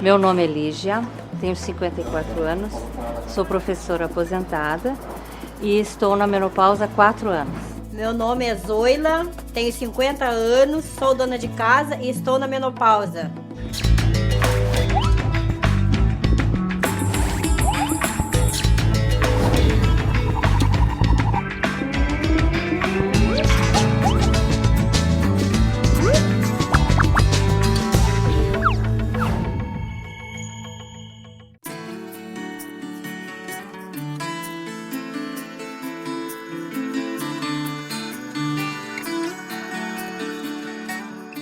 Meu nome é Lígia, tenho 54 anos, sou professora aposentada e estou na menopausa há 4 anos. Meu nome é Zoila, tenho 50 anos, sou dona de casa e estou na menopausa.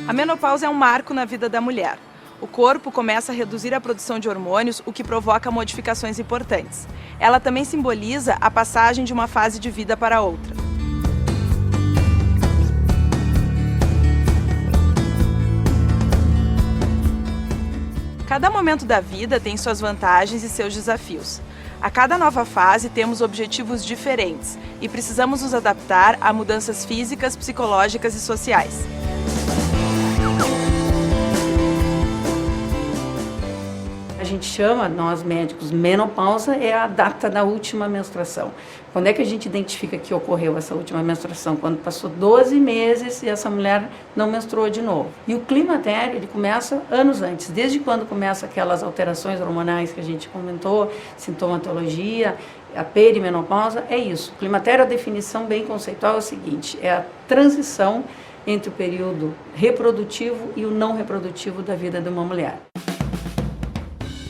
A menopausa é um marco na vida da mulher. O corpo começa a reduzir a produção de hormônios, o que provoca modificações importantes. Ela também simboliza a passagem de uma fase de vida para outra. Cada momento da vida tem suas vantagens e seus desafios. A cada nova fase temos objetivos diferentes e precisamos nos adaptar a mudanças físicas, psicológicas e sociais. A gente chama, nós médicos, menopausa é a data da última menstruação. Quando é que a gente identifica que ocorreu essa última menstruação? Quando passou 12 meses e essa mulher não menstruou de novo. E o climatério, ele começa anos antes, desde quando começa aquelas alterações hormonais que a gente comentou, sintomatologia, a perimenopausa, é isso. O climatério, a definição bem conceitual é o seguinte, é a transição entre o período reprodutivo e o não reprodutivo da vida de uma mulher.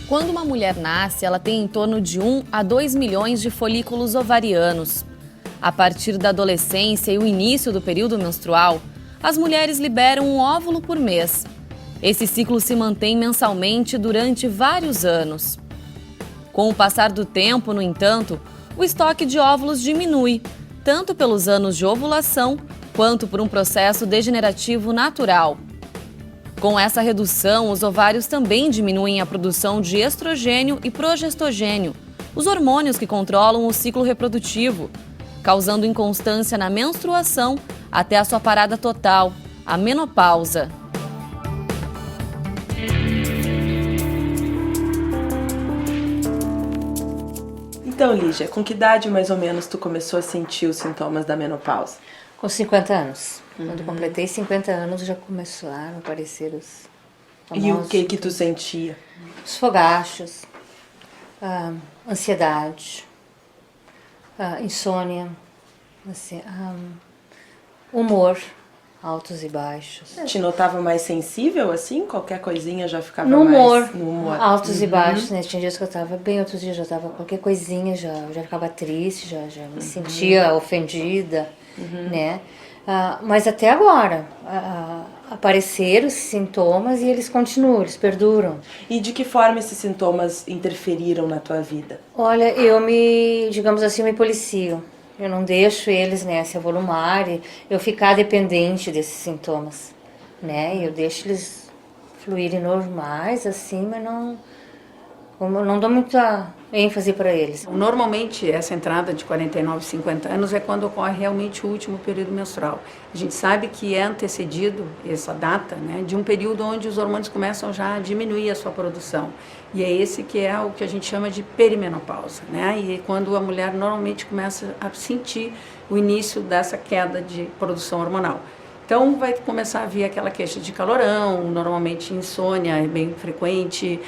Quando uma mulher nasce, ela tem em torno de 1 a 2 milhões de folículos ovarianos. A partir da adolescência e o início do período menstrual, as mulheres liberam um óvulo por mês. Esse ciclo se mantém mensalmente durante vários anos. Com o passar do tempo, no entanto, o estoque de óvulos diminui, tanto pelos anos de ovulação quanto por um processo degenerativo natural. Com essa redução, os ovários também diminuem a produção de estrogênio e progestogênio, os hormônios que controlam o ciclo reprodutivo, causando inconstância na menstruação até a sua parada total, a menopausa. Então, Lígia, com que idade mais ou menos tu começou a sentir os sintomas da menopausa? Com 50 anos. Quando completei 50 anos já começaram a aparecer os famosos... E o que tu sentia? Os fogachos, ansiedade, insônia, assim, humor, altos e baixos. Te notava mais sensível assim? Qualquer coisinha já ficava No humor, mais... No humor, altos e baixos, né? Tinha dias que eu estava bem, outros dias eu estava qualquer coisinha, já ficava triste, já me sentia ofendida, né? Mas até agora apareceram esses sintomas e eles continuam, eles perduram. E de que forma esses sintomas interferiram na tua vida? Olha, digamos assim, me policio. Eu não deixo eles, né, se avolumarem, eu ficar dependente desses sintomas, né? Eu deixo eles fluírem normais, assim, mas não dou muita ênfase para eles. Normalmente, essa entrada de 49, 50 anos é quando ocorre realmente o último período menstrual. A gente sabe que é antecedido, essa data, né, de um período onde os hormônios começam já a diminuir a sua produção. E é esse que é o que a gente chama de perimenopausa, né? E é quando a mulher normalmente começa a sentir o início dessa queda de produção hormonal. Então vai começar a vir aquela queixa de calorão, normalmente insônia é bem frequente,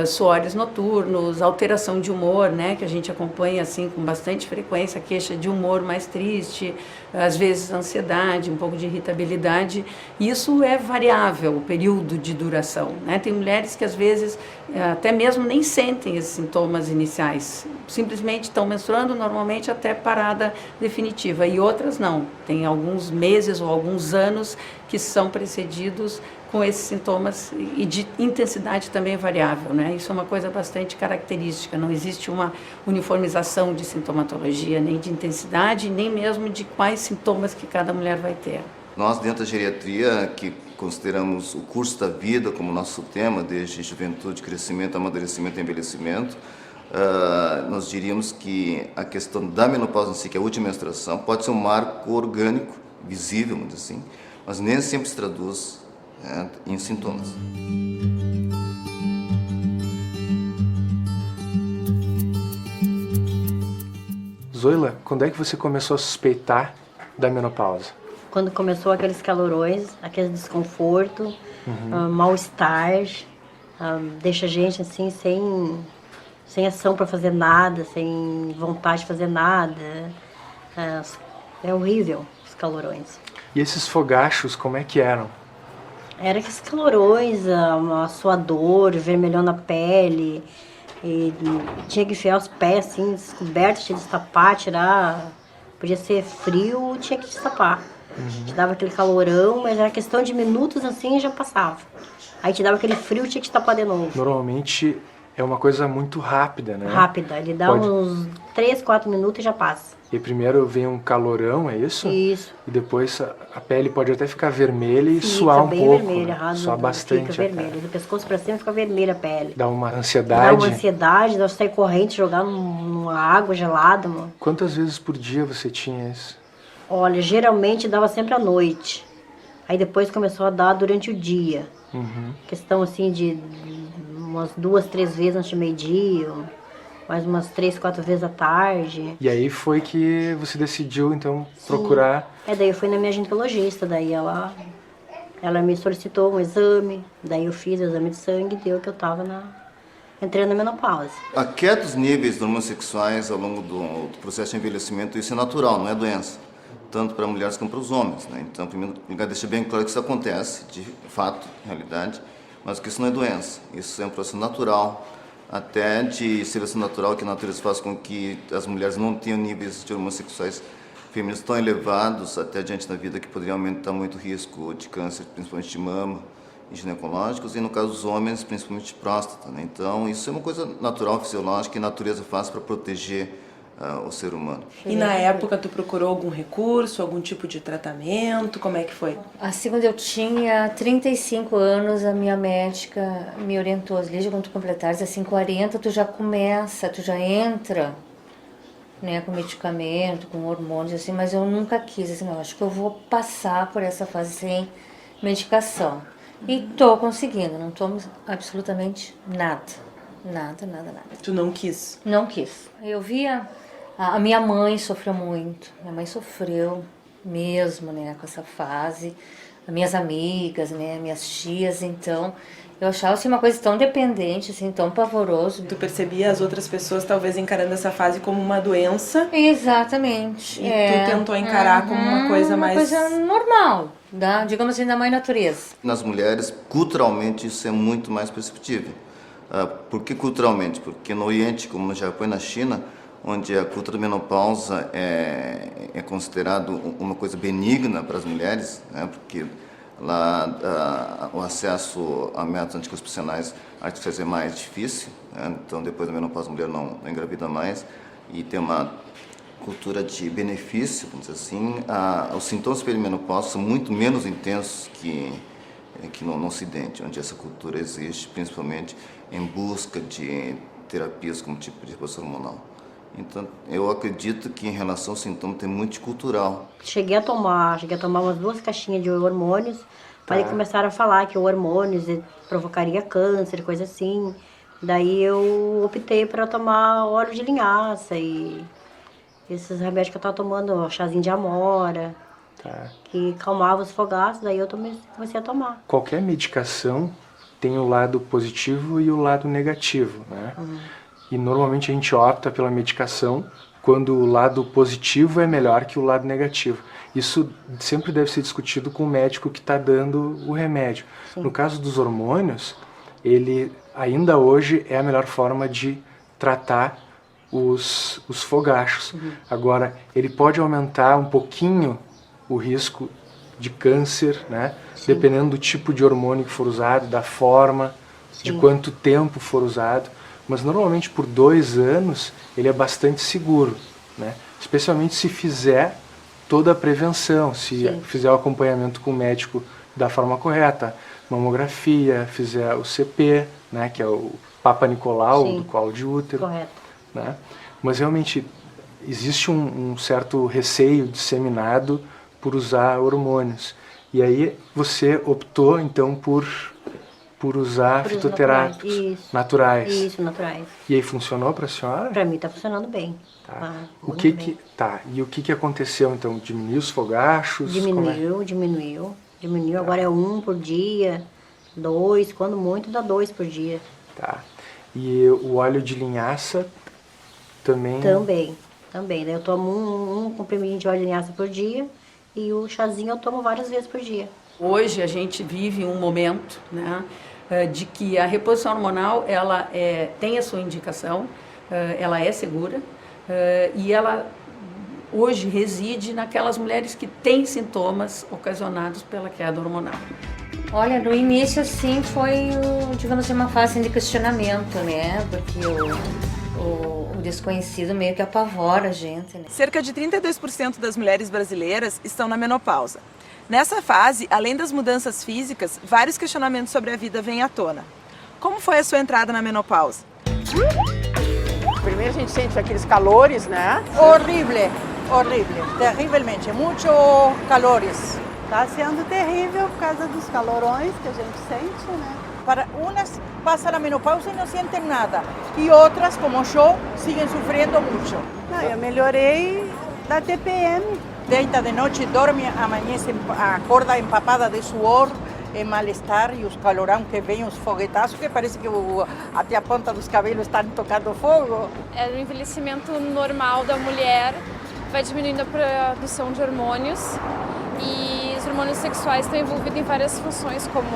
suores noturnos, alteração de humor, né, que a gente acompanha assim com bastante frequência, queixa de humor mais triste, às vezes ansiedade, um pouco de irritabilidade. Isso é variável, o período de duração, né? Tem mulheres que às vezes até mesmo nem sentem esses sintomas iniciais, simplesmente estão menstruando normalmente até parada definitiva, e outras não, tem alguns meses ou alguns anos que são precedidos com esses sintomas e de intensidade também variável, né? Isso é uma coisa bastante característica, não existe uma uniformização de sintomatologia, nem de intensidade, nem mesmo de quais sintomas que cada mulher vai ter. Nós, dentro da geriatria, que consideramos o curso da vida como nosso tema, desde juventude, crescimento, amadurecimento e envelhecimento, nós diríamos que a questão da menopausa em si, que é a última menstruação, pode ser um marco orgânico, visível, vamos dizer assim, mas nem sempre se traduz em sintomas. Zoila, quando é que você começou a suspeitar da menopausa? Quando começou aqueles calorões, aquele desconforto, mal-estar, deixa a gente assim sem ação para fazer nada, sem vontade de fazer nada. É horrível os calorões. E esses fogachos, como é que eram? Era aqueles calorões, uma suador, vermelhão na pele, e tinha que enfiar os pés assim, descobertos, tinha que destapar, tirar. Podia ser frio, tinha que destapar. Te dava aquele calorão, mas era questão de minutos assim e já passava. Aí te dava aquele frio, tinha que destapar de novo. Normalmente é uma coisa muito rápida, né? Rápida, ele dá uns 3, 4 minutos e já passa. E primeiro vem um calorão, é isso? Isso. E depois a pele pode até ficar vermelha e suar um bem pouco. Vermelha, né? Suar bastante. Fica vermelha. Do pescoço pra cima fica vermelha a pele. Dá uma ansiedade. Dá uma ansiedade, dá sair corrente, jogar numa água gelada, mano. Quantas vezes por dia você tinha isso? Olha, geralmente dava sempre à noite. Aí depois começou a dar durante o dia. Questão assim de umas 2, 3 vezes antes de meio-dia, mais umas 3, 4 vezes à tarde. E aí foi que você decidiu, então, procurar... Daí eu fui na minha ginecologista, daí ela me solicitou um exame, daí eu fiz o exame de sangue e deu que eu tava entrando na menopausa. A queda dos níveis de hormônios sexuais ao longo do processo de envelhecimento, isso é natural, não é doença. Tanto para mulheres como para os homens, né? Então, primeiro lugar, deixa bem claro que isso acontece, de fato, realidade, mas que isso não é doença. Isso é um processo natural, até de seleção natural, que a natureza faz com que as mulheres não tenham níveis de hormônios sexuais femininos tão elevados até adiante da vida, que poderiam aumentar muito o risco de câncer, principalmente de mama e ginecológicos, e no caso dos homens, principalmente de próstata, né? Então, isso é uma coisa natural, fisiológica, que a natureza faz para proteger o ser humano. E na época tu procurou algum recurso, algum tipo de tratamento? Como é que foi? Assim, quando eu tinha 35 anos, a minha médica me orientou, Lígia, quando tu completares assim 40, tu já entra, né, com medicamento, com hormônios, assim, mas eu nunca quis, assim, não, acho que eu vou passar por essa fase sem medicação. E tô conseguindo, não tomo absolutamente nada. Nada. Tu não quis? Não quis. Eu via... A minha mãe sofreu muito. Minha mãe sofreu mesmo, né, com essa fase. As minhas amigas, né, minhas tias, então... Eu achava assim, uma coisa tão dependente, assim, tão pavoroso. Tu percebia as outras pessoas talvez encarando essa fase como uma doença? Exatamente. E tu tentou encarar como uma coisa mais... Uma coisa normal, digamos assim, da mãe natureza. Nas mulheres, culturalmente, isso é muito mais perceptível. Por que culturalmente? Porque no Oriente, como no Japão e na China, onde a cultura da menopausa é considerado uma coisa benigna para as mulheres, né? Porque lá o acesso a métodos anticoncepcionais artificiais é mais difícil, né? Então depois da menopausa a mulher não engravida mais, e tem uma cultura de benefício, vamos dizer assim. Os sintomas perimenopausa são muito menos intensos que no Ocidente, onde essa cultura existe, principalmente em busca de terapias como tipo de reposição hormonal. Então, eu acredito que em relação ao sintoma tem muito cultural. Cheguei a tomar umas 2 caixinhas de hormônios, mas aí começaram a falar que o hormônios provocaria câncer, coisa assim. Daí eu optei para tomar óleo de linhaça e esses remédios que eu estava tomando, chazinho de amora, que calmava os fogaços, daí eu comecei a tomar. Qualquer medicação tem o lado positivo e o lado negativo, né? E normalmente a gente opta pela medicação quando o lado positivo é melhor que o lado negativo. Isso sempre deve ser discutido com o médico que está dando o remédio. Sim. No caso dos hormônios, ele ainda hoje é a melhor forma de tratar os fogachos. Agora, ele pode aumentar um pouquinho o risco de câncer, né? Dependendo do tipo de hormônio que for usado, da forma, de quanto tempo for usado. Mas normalmente por 2 anos ele é bastante seguro, né? Especialmente se fizer toda a prevenção, se fizer o acompanhamento com o médico da forma correta, mamografia, fizer o CP, né, que é o Papa Nicolau, do colo de útero. Correto. Né? Mas realmente existe um certo receio disseminado por usar hormônios. E aí você optou então por por usar Por uso fitoterápicos naturais. Isso. naturais. Isso, naturais. E aí funcionou para a senhora? Pra mim tá funcionando bem. Tá. Tá O muito que bem. e o que aconteceu então? Diminuiu os fogachos? Como é? Diminuiu. Agora é 1 por dia, 2, quando muito dá 2 por dia. Tá. E o óleo de linhaça também? Também. Daí eu tomo um comprimidinho de óleo de linhaça por dia e o chazinho eu tomo várias vezes por dia. Hoje a gente vive um momento, né, de que a reposição hormonal ela tem a sua indicação, ela é segura e ela hoje reside naquelas mulheres que têm sintomas ocasionados pela queda hormonal. Olha, no início, assim, foi, digamos assim, uma fase de questionamento, né? Porque o desconhecido meio que apavora a gente, né? Cerca de 32% das mulheres brasileiras estão na menopausa. Nessa fase, além das mudanças físicas, vários questionamentos sobre a vida vêm à tona. Como foi a sua entrada na menopausa? Primeiro a gente sente aqueles calores, né? Horrible, terrivelmente, muitos calores. Está sendo terrível por causa dos calorões que a gente sente, né? Para umas passam a menopausa e não sentem nada, e outras, como eu, seguem sofrendo muito. Não, eu melhorei da TPM. Deita de noite, dorme, amanhece, acorda empapada de suor, mal-estar e os calorão que vem, os foguetaços, que parece que até a ponta dos cabelos estão tocando fogo. É o envelhecimento normal da mulher, vai diminuindo a produção de hormônios e os hormônios sexuais estão envolvidos em várias funções como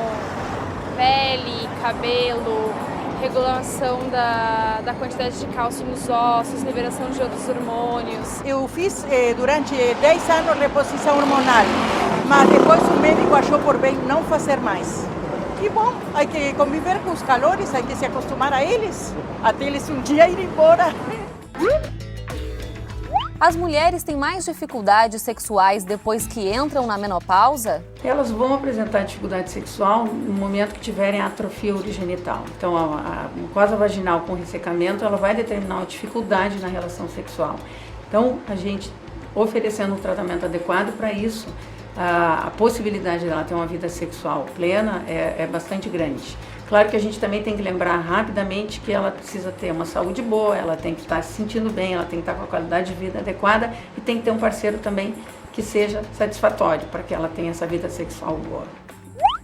pele, cabelo, regulação da quantidade de cálcio nos ossos, liberação de outros hormônios. Eu fiz durante 10 anos reposição hormonal, mas depois o médico achou por bem não fazer mais. E bom, há que conviver com os calores, há que se acostumar a eles, até eles um dia ir embora. As mulheres têm mais dificuldades sexuais depois que entram na menopausa? Elas vão apresentar dificuldade sexual no momento que tiverem atrofia urogenital. Então, a mucosa vaginal com ressecamento, ela vai determinar uma dificuldade na relação sexual. Então, a gente oferecendo um tratamento adequado para isso, a possibilidade dela ter uma vida sexual plena é bastante grande. Claro que a gente também tem que lembrar rapidamente que ela precisa ter uma saúde boa, ela tem que estar se sentindo bem, ela tem que estar com a qualidade de vida adequada e tem que ter um parceiro também que seja satisfatório para que ela tenha essa vida sexual boa.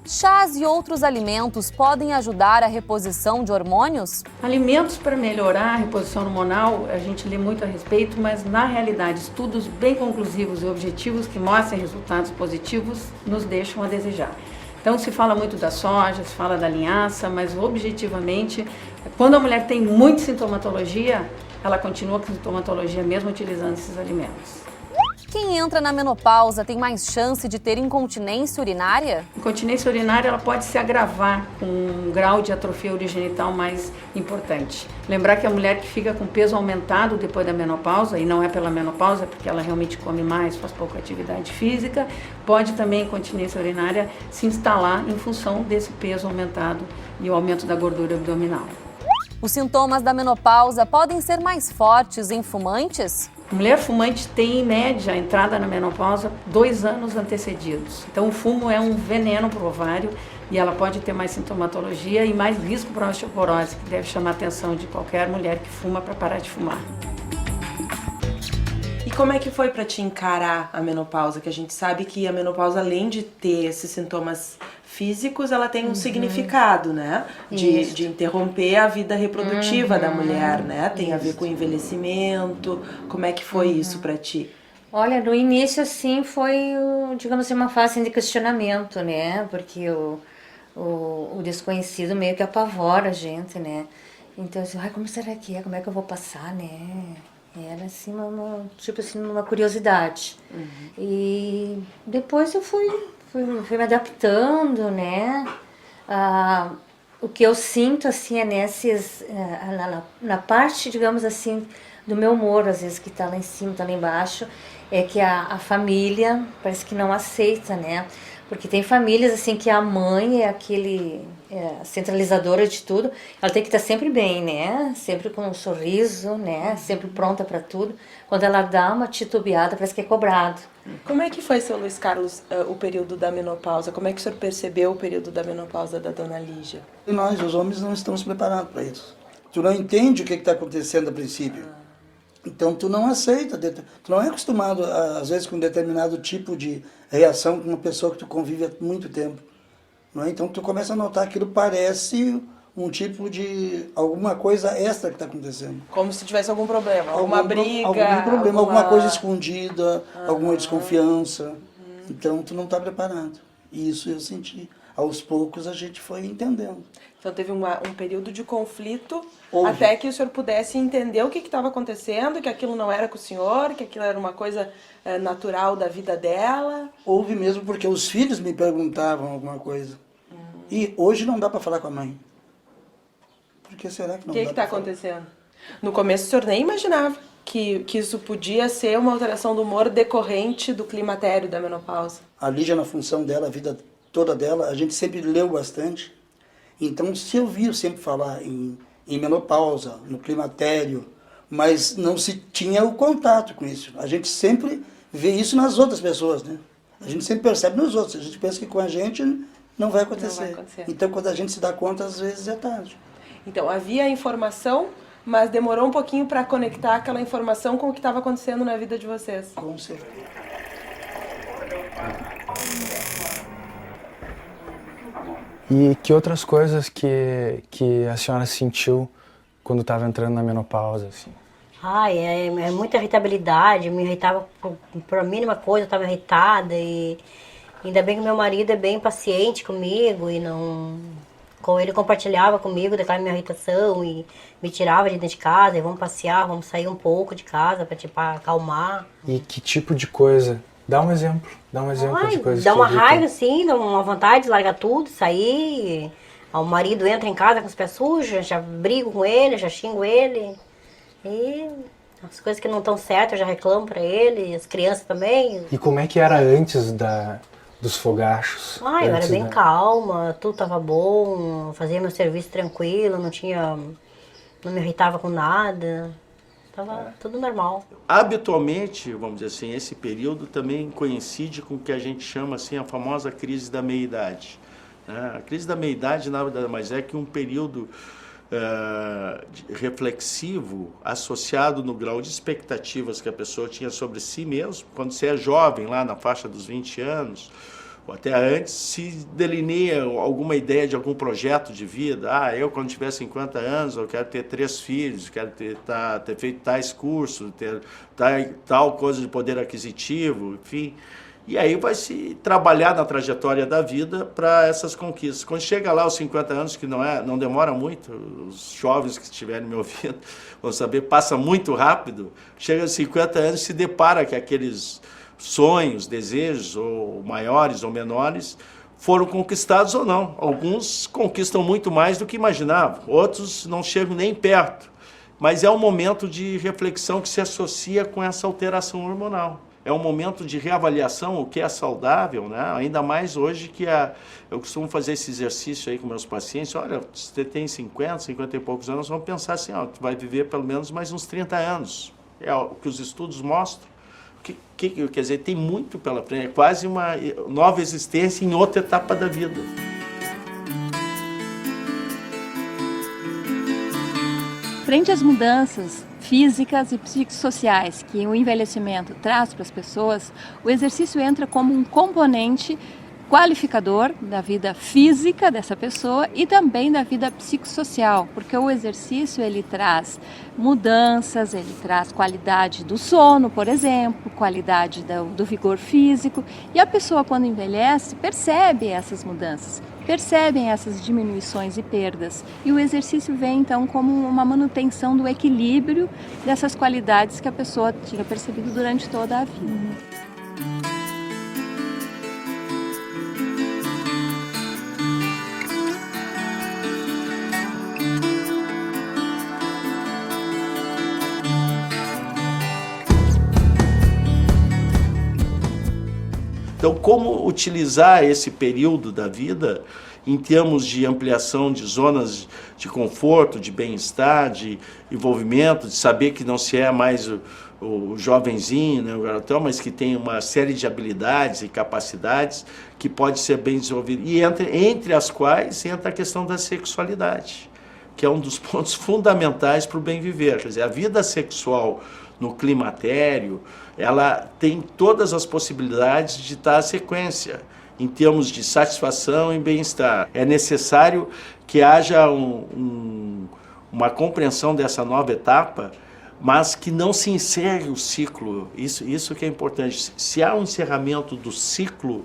Chás e outros alimentos podem ajudar a reposição de hormônios? Alimentos para melhorar a reposição hormonal, a gente lê muito a respeito, mas na realidade estudos bem conclusivos e objetivos que mostrem resultados positivos nos deixam a desejar. Então se fala muito da soja, se fala da linhaça, mas objetivamente, quando a mulher tem muita sintomatologia, ela continua com sintomatologia mesmo utilizando esses alimentos. Quem entra na menopausa tem mais chance de ter incontinência urinária? Incontinência urinária ela pode se agravar com um grau de atrofia urogenital mais importante. Lembrar que a mulher que fica com peso aumentado depois da menopausa, e não é pela menopausa, porque ela realmente come mais, faz pouca atividade física, pode também a incontinência urinária se instalar em função desse peso aumentado e o aumento da gordura abdominal. Os sintomas da menopausa podem ser mais fortes em fumantes? A mulher fumante tem, em média, a entrada na menopausa 2 anos antecedidos. Então, o fumo é um veneno para o ovário e ela pode ter mais sintomatologia e mais risco para osteoporose, que deve chamar a atenção de qualquer mulher que fuma para parar de fumar. E como é que foi para te encarar a menopausa? Que a gente sabe que a menopausa, além de ter esses sintomas físicos, ela tem um significado, né? De interromper a vida reprodutiva da mulher, né? Tem a ver com o envelhecimento. Como é que foi isso para ti? Olha, no início, assim, foi, digamos assim, uma fase de questionamento, né? Porque o desconhecido meio que apavora a gente, né? Então, assim, como será que é? Como é que eu vou passar, né? Era assim, tipo assim, uma curiosidade. E depois eu fui me adaptando, né? O que eu sinto, assim, é na parte, digamos assim, do meu humor, às vezes, que tá lá em cima, tá lá embaixo, é que a família parece que não aceita, né? Porque tem famílias, assim, que a mãe é a centralizadora de tudo, ela tem que estar sempre bem, né? Sempre com um sorriso, né? Sempre pronta para tudo. Quando ela dá uma titubeada, parece que é cobrado, Como é que foi, seu Luiz Carlos, o período da menopausa? Como é que o senhor percebeu o período da menopausa da dona Lígia? E nós, os homens, não estamos preparados para isso. Tu não entende o que está acontecendo a princípio. Então tu não aceita, tu não é acostumado, às vezes, com um determinado tipo de reação com uma pessoa que tu convive há muito tempo. Não é? Então tu começa a notar que aquilo parece um tipo de alguma coisa extra que está acontecendo. Como se tivesse algum problema, alguma briga. Algum problema, alguma coisa escondida, alguma desconfiança. Então tu não está preparado. E isso eu senti. Aos poucos a gente foi entendendo. Então teve um período de conflito Houve. até que o senhor pudesse entender o que estava acontecendo, que aquilo não era com o senhor, que aquilo era uma coisa natural da vida dela. Houve mesmo, porque os filhos me perguntavam alguma coisa. E hoje não dá para falar com a mãe. Por que será que não dá? O que está acontecendo? No começo o senhor nem imaginava que isso podia ser uma alteração do humor decorrente do climatério, da menopausa. A Lígia, na função dela, a vida toda dela, a gente sempre leu bastante. Então se ouvia sempre falar em menopausa, no climatério, mas não se tinha o contato com isso. A gente sempre vê isso nas outras pessoas, né? A gente sempre percebe nos outros. A gente pensa que com a gente não vai acontecer. Não vai acontecer. Então quando a gente se dá conta, às vezes é tarde. Então havia informação, mas demorou um pouquinho para conectar aquela informação com o que estava acontecendo na vida de vocês. Com certeza. E que outras coisas que a senhora sentiu quando estava entrando na menopausa, assim? Ai, é muita irritabilidade, me irritava por a mínima coisa, eu estava irritada e ainda bem que meu marido é bem paciente comigo e não... Ele compartilhava comigo daquela minha irritação e me tirava de dentro de casa e vamos passear, vamos sair um pouco de casa para tipo, acalmar. E que tipo de coisa? Dá um exemplo de coisas dá que uma irritam. raiva, sim, dá uma vontade de largar tudo, sair. O marido entra em casa com os pés sujos, já brigo com ele, já xingo ele. E as coisas que não estão certas eu já reclamo para ele, as crianças também. E como é que era antes dos fogachos? Eu era bem calma, tudo tava bom, fazia meu serviço tranquilo, não me irritava com nada. Tava tudo normal. Habitualmente, vamos dizer assim, esse período também coincide com o que a gente chama assim a famosa crise da meia-idade. A crise da meia-idade nada mais é que um período reflexivo associado no grau de expectativas que a pessoa tinha sobre si mesmo. Quando você é jovem, lá na faixa dos 20 anos, ou até antes, se delineia alguma ideia de algum projeto de vida. Eu quando tiver 50 anos, eu quero ter 3 filhos, quero ter feito tais cursos, ter tal coisa de poder aquisitivo, enfim. E aí vai se trabalhar na trajetória da vida para essas conquistas. Quando chega lá aos 50 anos, que não demora muito, os jovens que estiverem me ouvindo vão saber, passa muito rápido, chega aos 50 anos e se depara que aqueles sonhos, desejos, ou maiores ou menores, foram conquistados ou não. Alguns conquistam muito mais do que imaginavam, outros não chegam nem perto. Mas é um momento de reflexão que se associa com essa alteração hormonal. É um momento de reavaliação, o que é saudável, né? Ainda mais hoje que eu costumo fazer esse exercício aí com meus pacientes. Olha, você tem 50 e poucos anos, vamos pensar assim, tu vai viver pelo menos mais uns 30 anos. É o que os estudos mostram. Quer dizer, tem muito pela frente, é quase uma nova existência em outra etapa da vida. Frente às mudanças físicas e psicossociais que o envelhecimento traz para as pessoas, o exercício entra como um componente qualificador da vida física dessa pessoa e também da vida psicossocial, porque o exercício ele traz mudanças, ele traz qualidade do sono, por exemplo, qualidade do vigor físico, e a pessoa quando envelhece percebe essas mudanças, percebem essas diminuições e perdas, e o exercício vem então como uma manutenção do equilíbrio dessas qualidades que a pessoa tinha percebido durante toda a vida. Então, como utilizar esse período da vida em termos de ampliação de zonas de conforto, de bem-estar, de envolvimento, de saber que não se é mais o jovenzinho, né, o garotão, mas que tem uma série de habilidades e capacidades que pode ser bem desenvolvido. E entre as quais entra a questão da sexualidade, que é um dos pontos fundamentais para o bem viver. Quer dizer, a vida sexual no climatério, ela tem todas as possibilidades de estar à sequência, em termos de satisfação e bem-estar. É necessário que haja uma compreensão dessa nova etapa, mas que não se encerre o ciclo. Isso que é importante. Se há um encerramento do ciclo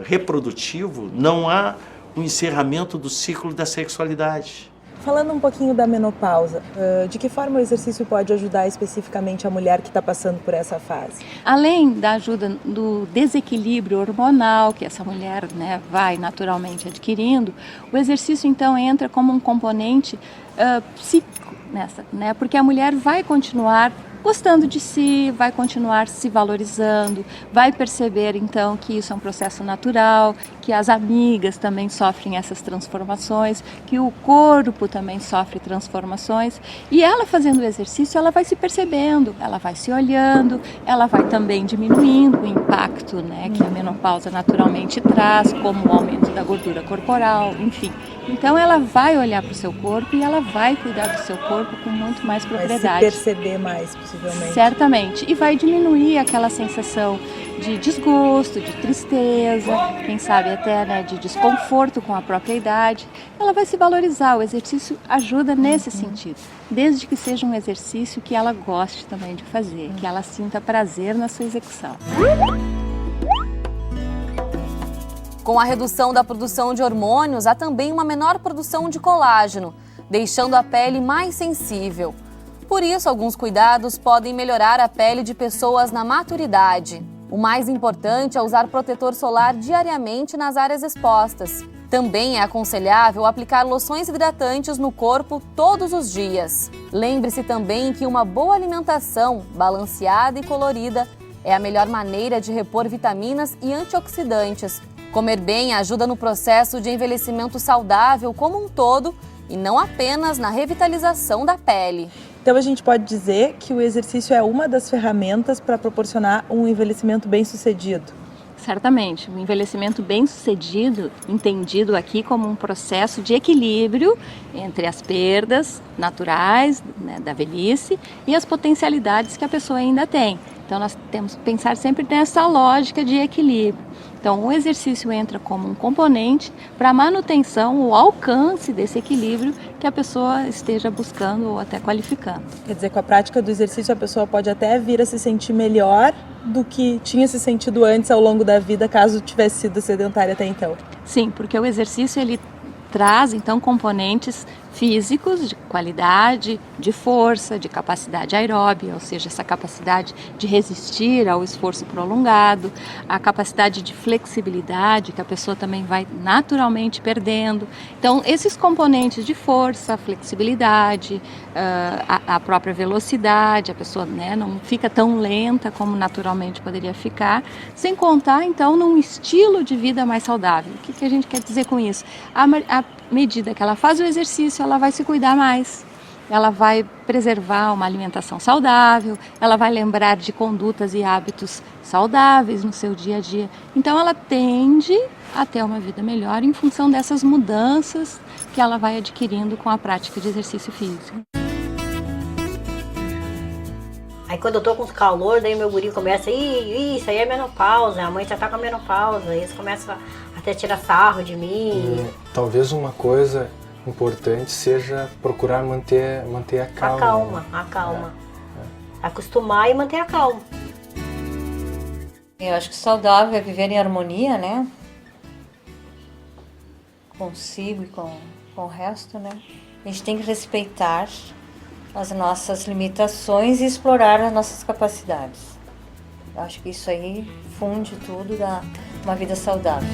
reprodutivo, não há um encerramento do ciclo da sexualidade. Falando um pouquinho da menopausa, de que forma o exercício pode ajudar especificamente a mulher que está passando por essa fase? Além da ajuda do desequilíbrio hormonal que essa mulher, né, vai naturalmente adquirindo, o exercício então entra como um componente psíquico nessa, né, porque a mulher vai continuar gostando de si, vai continuar se valorizando, vai perceber então que isso é um processo natural, que as amigas também sofrem essas transformações, que o corpo também sofre transformações, e ela fazendo o exercício, ela vai se percebendo, ela vai se olhando, ela vai também diminuindo o impacto, né, que a menopausa naturalmente traz, como o aumento da gordura corporal, enfim. Então ela vai olhar para o seu corpo e ela vai cuidar do seu corpo com muito mais propriedade. Vai se perceber mais, possivelmente. Certamente. E vai diminuir aquela sensação de desgosto, de tristeza, quem sabe até, né, de desconforto com a própria idade. Ela vai se valorizar. O exercício ajuda nesse sentido. Desde que seja um exercício que ela goste também de fazer, que ela sinta prazer na sua execução. Com a redução da produção de hormônios, há também uma menor produção de colágeno, deixando a pele mais sensível. Por isso, alguns cuidados podem melhorar a pele de pessoas na maturidade. O mais importante é usar protetor solar diariamente nas áreas expostas. Também é aconselhável aplicar loções hidratantes no corpo todos os dias. Lembre-se também que uma boa alimentação, balanceada e colorida, é a melhor maneira de repor vitaminas e antioxidantes. Comer bem ajuda no processo de envelhecimento saudável como um todo e não apenas na revitalização da pele. Então a gente pode dizer que o exercício é uma das ferramentas para proporcionar um envelhecimento bem-sucedido. Certamente, o envelhecimento bem-sucedido, entendido aqui como um processo de equilíbrio entre as perdas naturais, né, da velhice e as potencialidades que a pessoa ainda tem. Então nós temos que pensar sempre nessa lógica de equilíbrio. Então o exercício entra como um componente para a manutenção, o alcance desse equilíbrio que a pessoa esteja buscando ou até qualificando. Quer dizer, com a prática do exercício a pessoa pode até vir a se sentir melhor do que tinha se sentido antes ao longo da vida, caso tivesse sido sedentária até então. Sim, porque o exercício ele traz então componentes físicos de qualidade, de força, de capacidade aeróbia, ou seja, essa capacidade de resistir ao esforço prolongado, a capacidade de flexibilidade que a pessoa também vai naturalmente perdendo. Então, esses componentes de força, flexibilidade, a própria velocidade, a pessoa, né, não fica tão lenta como naturalmente poderia ficar, sem contar então num estilo de vida mais saudável. O que a gente quer dizer com isso? À medida que ela faz o exercício, ela vai se cuidar mais, ela vai preservar uma alimentação saudável, ela vai lembrar de condutas e hábitos saudáveis no seu dia a dia. Então ela tende a ter uma vida melhor em função dessas mudanças que ela vai adquirindo com a prática de exercício físico. Aí quando eu tô com os calores, daí meu guri começa, isso aí é menopausa, a mãe já tá com a menopausa, eles começam até tirar sarro de mim. Talvez uma coisa importante seja procurar manter a calma. A calma. Acostumar e manter a calma. Eu acho que saudável é viver em harmonia, né? Consigo e com o resto, né? A gente tem que respeitar as nossas limitações e explorar as nossas capacidades. Eu acho que isso aí funde tudo, dá uma vida saudável.